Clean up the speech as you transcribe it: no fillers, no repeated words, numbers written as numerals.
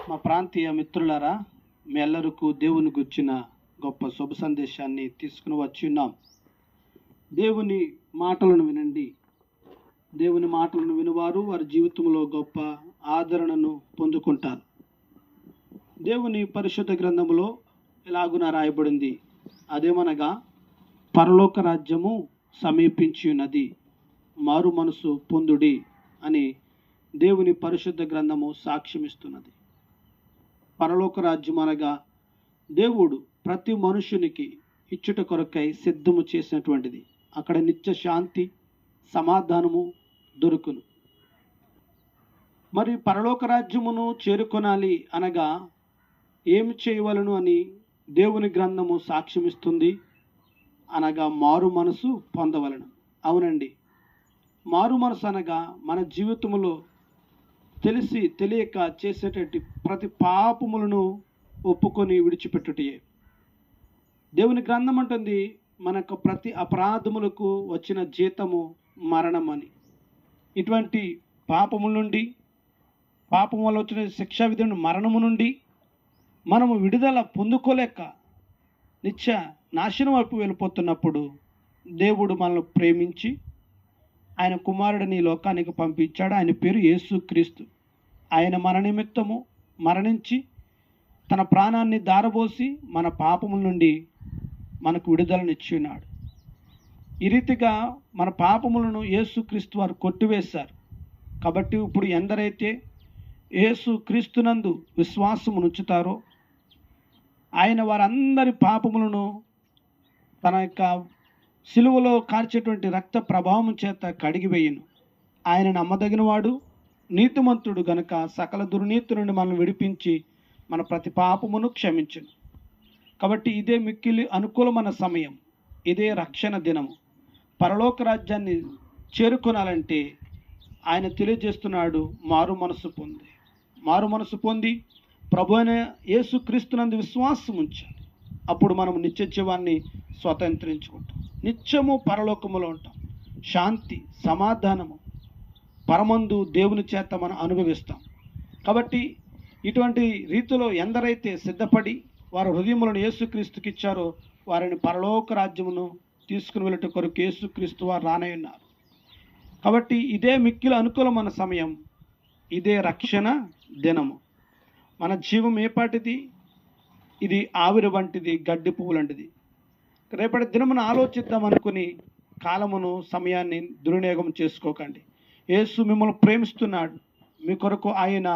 మా ప్రాంతీయ మిత్రులారా, మీ ಎಲ್ಲರಿಗೂ దేవుని గుర్చిన గొప్ప శుభ సందేశాన్ని తీసుకుని వచ్చి ఉన్నాం. దేవుని మాటలను వినండి. దేవుని మాటలను వినువారు వారి జీవితంలో గొప్ప ఆదరణను పొందుకుంటారు. దేవుని పరిశుద్ధ గ్రంథములో ఇలాగున రాయబడింది, అదేమనగా పరలోక రాజ్యము సమీపించి ఉన్నది, మారు మనసు పొందుడి అని దేవుని పరిశుద్ధ గ్రంథము సాక్ష్యమిస్తున్నది. పరలోక రాజ్యం అనగా దేవుడు ప్రతి మనుషునికి ఇచ్చుట కొరకై సిద్ధము చేసినటువంటిది. అక్కడ నిత్య శాంతి సమాధానము దొరుకును. మరి పరలోక రాజ్యమును చేరుకొనాలి అనగా ఏమి చేయవలను అని దేవుని గ్రంథము సాక్ష్యమిస్తుంది. అనగా మారు మనసు పొందవలను. అవునండి, మారు మనసు అనగా మన జీవితంలో తెలిసి తెలియక చేసేటటువంటి ప్రతి పాపములను ఒప్పుకొని విడిచిపెట్టుటయే. దేవుని గ్రంథం అంటుంది, మనకు ప్రతి అపరాధములకు వచ్చిన జీతము మరణం అని. ఇటువంటి పాపముల నుండి, పాపం వల్ల వచ్చిన శిక్షా విధి మరణము నుండి మనము విడుదల పొందుకోలేక నిత్య నాశనం వైపు వెళ్ళిపోతున్నప్పుడు దేవుడు మనల్ని ప్రేమించి ఆయన కుమారుడిని లోకానికి పంపించాడు. ఆయన పేరు యేసుక్రీస్తు. ఆయన మన నిమిత్తము మరణించి తన ప్రాణాన్ని దారబోసి మన పాపముల నుండి మనకు విడుదలనిచ్చి ఉన్నాడు. ఈ రీతిగా మన పాపములను యేసుక్రీస్తు వారు కొట్టివేశారు. కాబట్టి ఇప్పుడు ఎందరైతే యేసుక్రీస్తునందు విశ్వాసము ఉంచుతారో ఆయన వారందరి పాపములను తన యొక్క సిలువలో కార్చేటువంటి రక్త ప్రభావం చేత కడిగివేయును. ఆయన నమ్మదగినవాడు, నీతిమంతుడు గనుక సకల దుర్నీతి నుండి మనల్ని విడిపించి మన ప్రతి పాపమును క్షమించును. కాబట్టి ఇదే మిక్కిలి అనుకూలమైన సమయం, ఇదే రక్షణ దినము. పరలోక రాజ్యాన్ని చేరుకొనాలంటే ఆయన తెలియజేస్తున్నాడు, మారు మనసు పొంది ప్రభు అయిన యేసుక్రీస్తునందు విశ్వాసం ఉంచాలి. అప్పుడు మనం నిత్య జీవాన్ని స్వతంత్రించుకుంటాం. నిత్యము పరలోకములో ఉంటాం. శాంతి సమాధానము పరమందు దేవుని చేత మనం అనుభవిస్తాం. కాబట్టి ఇటువంటి రీతిలో ఎందరైతే సిద్ధపడి వారి హృదయములను యేసుక్రీస్తుకి ఇచ్చారో వారిని పరలోక రాజ్యమును తీసుకుని వెళ్ళట కొరకు యేసుక్రీస్తు వారు రానయ్యున్నారు. కాబట్టి ఇదే మిక్కిలి అనుకూలమైన సమయం, ఇదే రక్షణ దినము. మన జీవం ఏపాటిది? ఇది ఆవిరి వంటిది, గడ్డి పువ్వు లాంటిది. రేపటి దినమును ఆలోచిద్దాం అనుకుని కాలమును సమయాన్ని దుర్వినియోగం చేసుకోకండి. యేసు మిమ్మల్ని ప్రేమిస్తున్నాడు. మీ కొరకు ఆయన